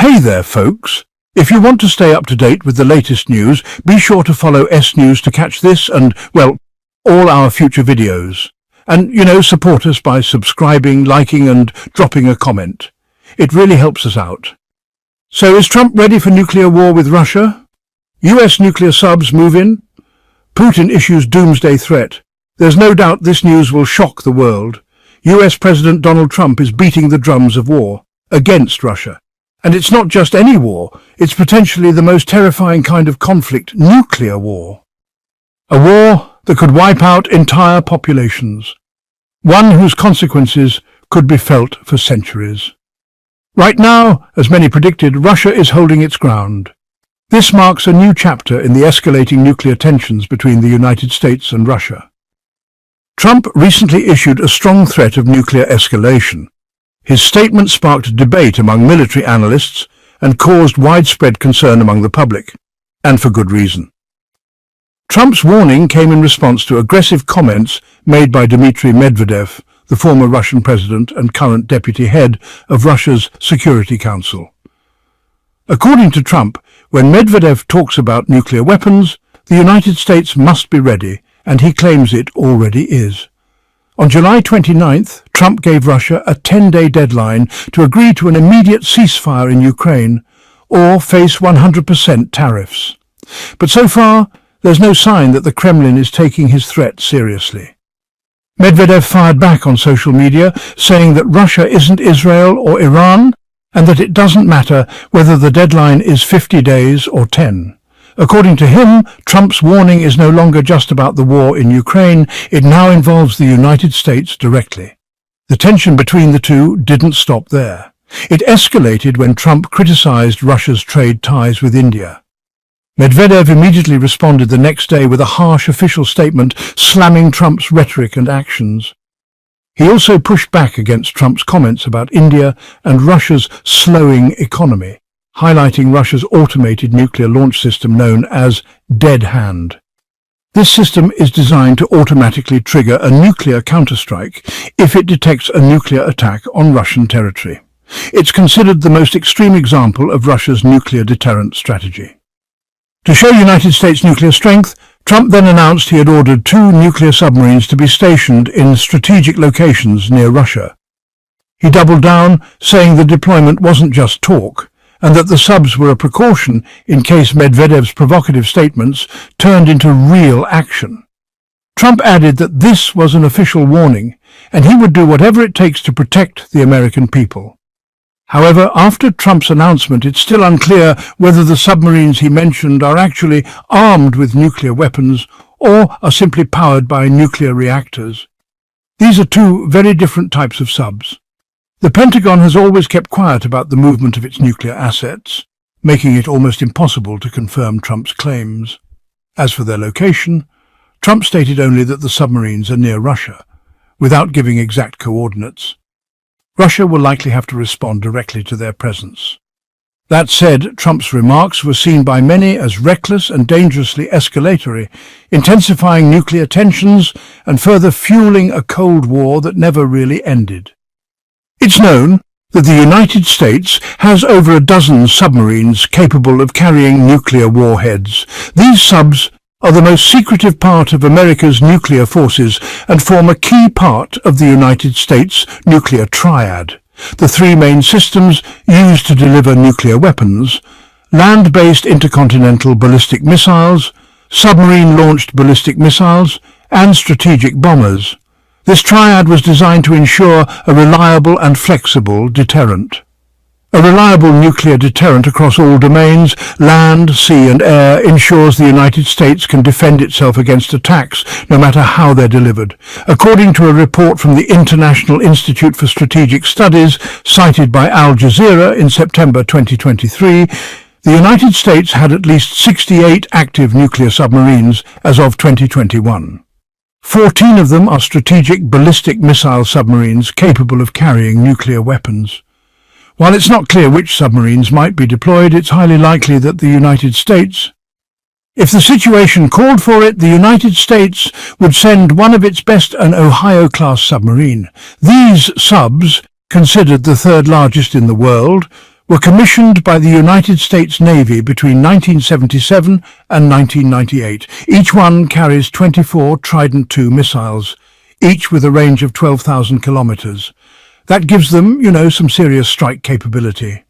Hey there, folks! If you want to stay up to date with the latest news, be sure to follow S News to catch this and, well, all our future videos. And, support us by subscribing, liking and dropping a comment. It really helps us out. So is Trump ready for nuclear war with Russia? US nuclear subs move in? Putin issues doomsday threat. There's no doubt this news will shock the world. US President Donald Trump is beating the drums of war against Russia. And it's not just any war, it's potentially the most terrifying kind of conflict, nuclear war. A war that could wipe out entire populations. One whose consequences could be felt for centuries. Right now, as many predicted, Russia is holding its ground. This marks a new chapter in the escalating nuclear tensions between the United States and Russia. Trump recently issued a strong threat of nuclear escalation. His statement sparked debate among military analysts and caused widespread concern among the public, and for good reason. Trump's warning came in response to aggressive comments made by Dmitry Medvedev, the former Russian president and current deputy head of Russia's Security Council. According to Trump, when Medvedev talks about nuclear weapons, the United States must be ready, and he claims it already is. On July 29th, Trump gave Russia a 10-day deadline to agree to an immediate ceasefire in Ukraine or face 100% tariffs. But so far, there's no sign that the Kremlin is taking his threat seriously. Medvedev fired back on social media, saying that Russia isn't Israel or Iran and that it doesn't matter whether the deadline is 50 days or 10. According to him, Trump's warning is no longer just about the war in Ukraine, it now involves the United States directly. The tension between the two didn't stop there. It escalated when Trump criticized Russia's trade ties with India. Medvedev immediately responded the next day with a harsh official statement slamming Trump's rhetoric and actions. He also pushed back against Trump's comments about India and Russia's slowing economy, highlighting Russia's automated nuclear launch system known as Dead Hand. This system is designed to automatically trigger a nuclear counterstrike if it detects a nuclear attack on Russian territory. It's considered the most extreme example of Russia's nuclear deterrent strategy. To show United States nuclear strength, Trump then announced he had ordered 2 nuclear submarines to be stationed in strategic locations near Russia. He doubled down, saying the deployment wasn't just talk, and that the subs were a precaution in case Medvedev's provocative statements turned into real action. Trump added that this was an official warning, and he would do whatever it takes to protect the American people. However, after Trump's announcement, it's still unclear whether the submarines he mentioned are actually armed with nuclear weapons or are simply powered by nuclear reactors. These are 2 very different types of subs. The Pentagon has always kept quiet about the movement of its nuclear assets, making it almost impossible to confirm Trump's claims. As for their location, Trump stated only that the submarines are near Russia, without giving exact coordinates. Russia will likely have to respond directly to their presence. That said, Trump's remarks were seen by many as reckless and dangerously escalatory, intensifying nuclear tensions and further fueling a Cold War that never really ended. It's known that the United States has over a dozen submarines capable of carrying nuclear warheads. These subs are the most secretive part of America's nuclear forces and form a key part of the United States nuclear triad. The 3 main systems used to deliver nuclear weapons: land-based intercontinental ballistic missiles, submarine-launched ballistic missiles, and strategic bombers. This triad was designed to ensure a reliable and flexible deterrent. A reliable nuclear deterrent across all domains, land, sea and air, ensures the United States can defend itself against attacks, no matter how they're delivered. According to a report from the International Institute for Strategic Studies, cited by Al Jazeera in September 2023, the United States had at least 68 active nuclear submarines as of 2021. 14 of them are strategic ballistic missile submarines capable of carrying nuclear weapons. While it's not clear which submarines might be deployed, it's highly likely that the United States, if the situation called for it, the United States would send one of its best, an Ohio-class submarine. These subs, considered the 3rd largest in the world, were commissioned by the United States Navy between 1977 and 1998. Each one carries 24 Trident II missiles, each with a range of 12,000 kilometers. That gives them, some serious strike capability.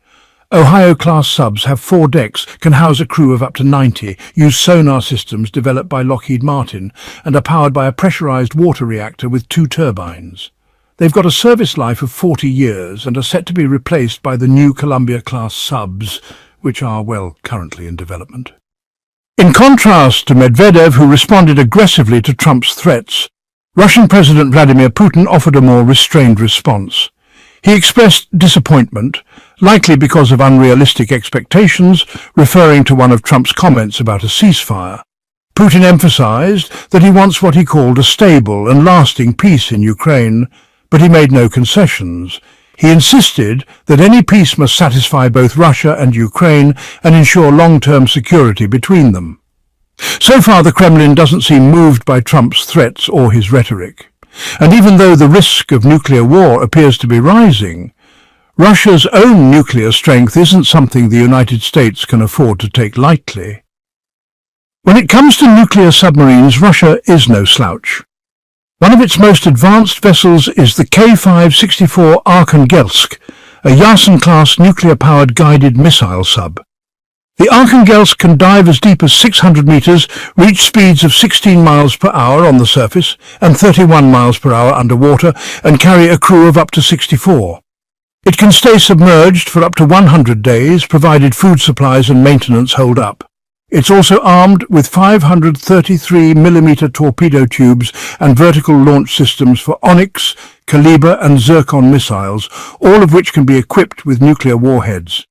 Ohio-class subs have 4 decks, can house a crew of up to 90, use sonar systems developed by Lockheed Martin, and are powered by a pressurized water reactor with 2 turbines. They've got a service life of 40 years and are set to be replaced by the new Columbia-class subs, which are, currently in development. In contrast to Medvedev, who responded aggressively to Trump's threats, Russian President Vladimir Putin offered a more restrained response. He expressed disappointment, likely because of unrealistic expectations, referring to one of Trump's comments about a ceasefire. Putin emphasized that he wants what he called a stable and lasting peace in Ukraine, but he made no concessions. He insisted that any peace must satisfy both Russia and Ukraine and ensure long-term security between them. So far, the Kremlin doesn't seem moved by Trump's threats or his rhetoric. And even though the risk of nuclear war appears to be rising, Russia's own nuclear strength isn't something the United States can afford to take lightly. When it comes to nuclear submarines, Russia is no slouch. One of its most advanced vessels is the K-564 Arkhangelsk, a Yasen-class nuclear-powered guided missile sub. The Arkhangelsk can dive as deep as 600 meters, reach speeds of 16 miles per hour on the surface and 31 miles per hour underwater, and carry a crew of up to 64. It can stay submerged for up to 100 days, provided food supplies and maintenance hold up. It's also armed with 533mm torpedo tubes and vertical launch systems for Onyx, Kaliber and Zircon missiles, all of which can be equipped with nuclear warheads.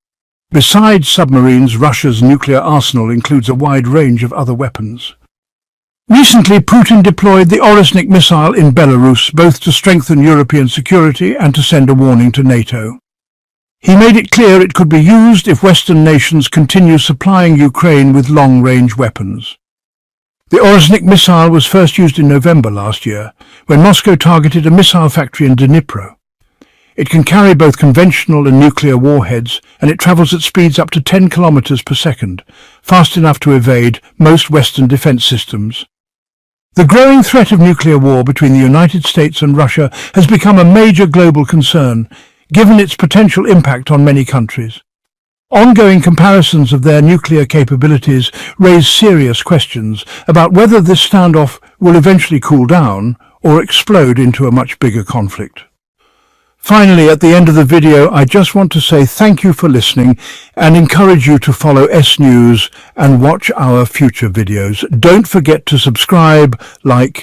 Besides submarines, Russia's nuclear arsenal includes a wide range of other weapons. Recently, Putin deployed the Orosnik missile in Belarus, both to strengthen European security and to send a warning to NATO. He made it clear it could be used if Western nations continue supplying Ukraine with long-range weapons. The Orosnik missile was first used in November last year, when Moscow targeted a missile factory in Dnipro. It can carry both conventional and nuclear warheads, and it travels at speeds up to 10 kilometers per second, fast enough to evade most Western defense systems. The growing threat of nuclear war between the United States and Russia has become a major global concern, given its potential impact on many countries. Ongoing comparisons of their nuclear capabilities raise serious questions about whether this standoff will eventually cool down or explode into a much bigger conflict. Finally, at the end of the video, I just want to say thank you for listening and encourage you to follow S News and watch our future videos. Don't forget to subscribe, like,